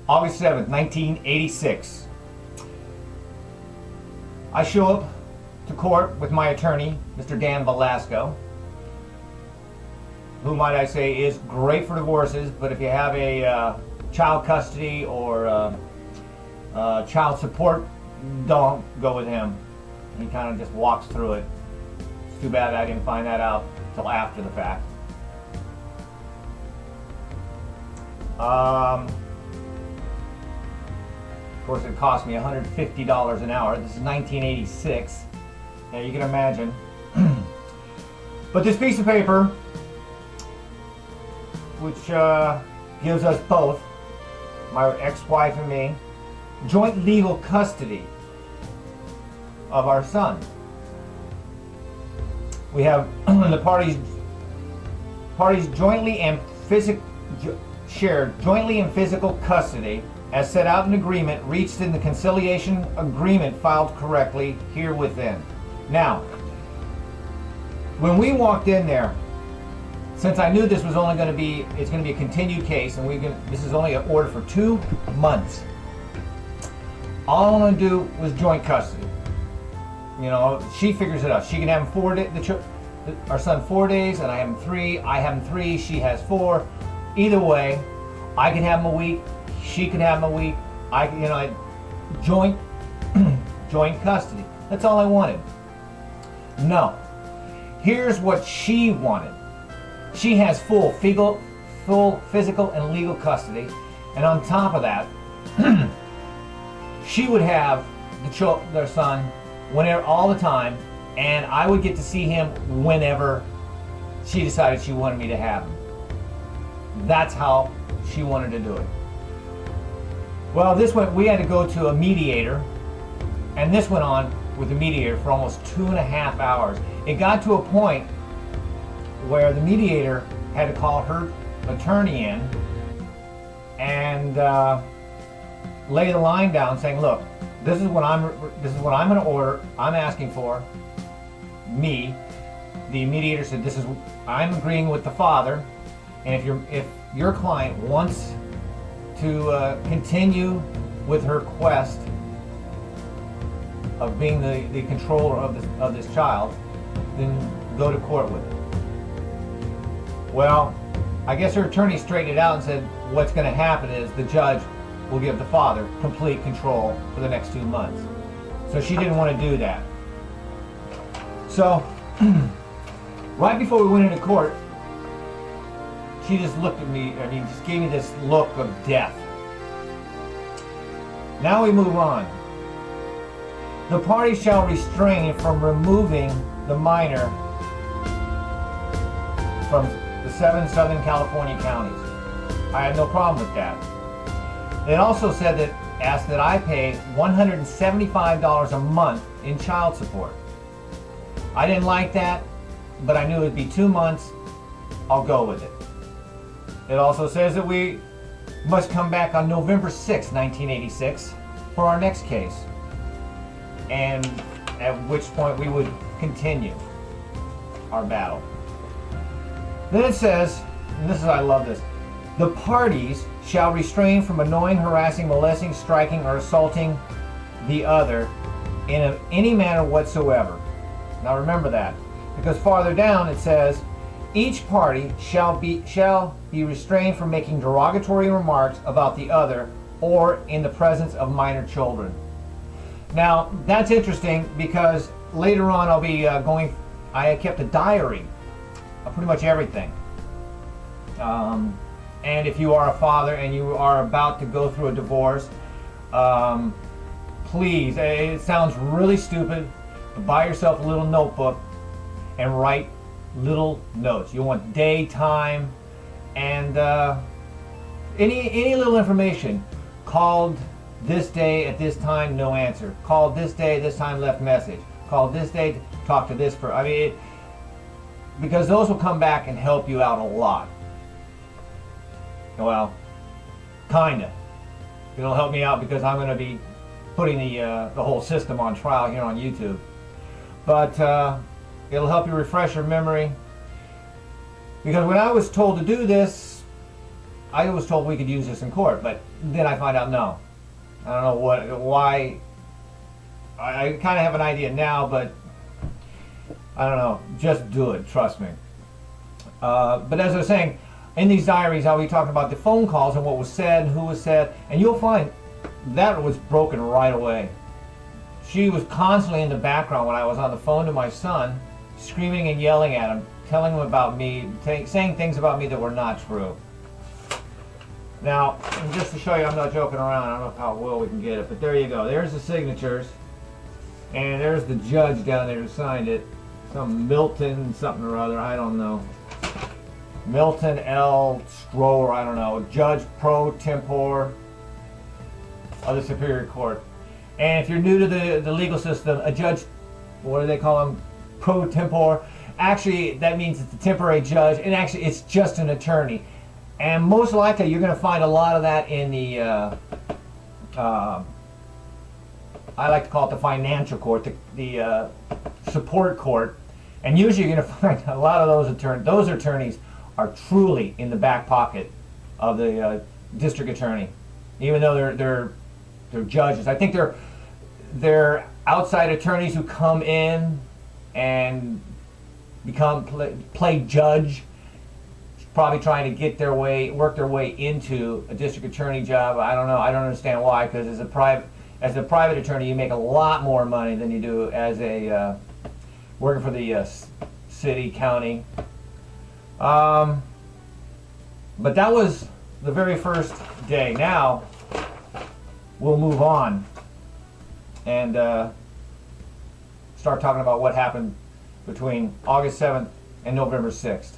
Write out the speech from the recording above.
August 7th, 1986. I show up to court with my attorney, Mr. Dan Velasco, who, might I say, is great for divorces, but if you have a child custody or child support, don't go with him. He kind of just walks through it. It's too bad I didn't find that out until after the fact. Of course, it cost me $150 an hour. This is 1986. Now you can imagine. But this piece of paper, which gives us both, my ex-wife and me, joint legal custody of our son. We have the parties jointly and shared jointly in physical custody, as set out in agreement reached in the conciliation agreement filed correctly here within. Now, when we walked in there, since I knew this was only going to be, it's going to be a continued case, and this is only an order for 2 months. All I want to do was joint custody. You know, she figures it out. She can have him 4 days, our son 4 days, and I have him 3. I have him 3. She has 4. Either way, I can have him a week. She can have him a week. Joint custody. That's all I wanted. No. Here's what she wanted. She has full physical and legal custody, and on top of that, she would have their son whenever, all the time, and I would get to see him whenever she decided she wanted me to have him. That's how she wanted to do it. Well, we had to go to a mediator, and this went on with the mediator for almost 2.5 hours. It got to a point where the mediator had to call her attorney in and lay the line down, saying, "Look, this is what I'm going to order. I'm asking for." Me, the mediator said, I'm agreeing with the father, and if your client wants to continue with her quest of being the controller of this child, then go to court with it. Well, I guess her attorney straightened it out and said what's going to happen is the judge will give the father complete control for the next 2 months. So she didn't want to do that. So right before we went into court, she just looked at me, just gave me this look of death. Now we move on. The parties shall refrain from removing the minor from the 7 Southern California counties. I had no problem with that. It also asked that I pay $175 a month in child support. I didn't like that, but I knew it would be 2 months. I'll go with it. It also says that we must come back on November 6, 1986 for our next case, and at which point we would continue our battle. Then it says, and I love this, the parties shall refrain from annoying, harassing, molesting, striking, or assaulting the other in any manner whatsoever. Now remember that, because farther down it says, each party shall be restrained from making derogatory remarks about the other or in the presence of minor children. Now that's interesting, because later on I'll be I kept a diary of pretty much everything. And if you are a father and you are about to go through a divorce, please, it sounds really stupid, but buy yourself a little notebook and write little notes. You want day, time, and any little information. Called this day at this time, no answer. Called this day, this time, left message. Called this day, talk to this person. Because those will come back and help you out a lot. Well, kinda. It'll help me out because I'm going to be putting the whole system on trial here on YouTube. But It'll help you refresh your memory. Because when I was told to do this, I was told we could use this in court, but then I find out no. I don't know why. I kind of have an idea now, but I don't know. Just do it, trust me. But as I was saying, in these diaries, I'll be talking about the phone calls and what was said and who was said, and you'll find that was broken right away. She was constantly in the background when I was on the phone to my son, screaming and yelling at him, telling him about me, saying things about me that were not true. Now, and just to show you I'm not joking around, I don't know how well we can get it, but there you go. There's the signatures, and there's the judge down there who signed it. Some Milton something or other, I don't know. Milton L. Strower, I don't know. Judge pro tempore of the Superior Court. And if you're new to the legal system, a judge, what do they call them? Pro tempore. Actually, that means it's a temporary judge, and actually it's just an attorney. And most likely you're going to find a lot of that in the, I like to call it the financial court, the support court. And usually you're going to find a lot of those attorneys. Those attorneys are truly in the back pocket of the district attorney, even though they're judges. I think they're outside attorneys who come in and play judge, probably trying to work their way into a district attorney job. I don't know. I don't understand why, because as a private attorney, you make a lot more money than you do as a working for the city, county. But that was the very first day. Now we'll move on and start talking about what happened between August 7th and November 6th.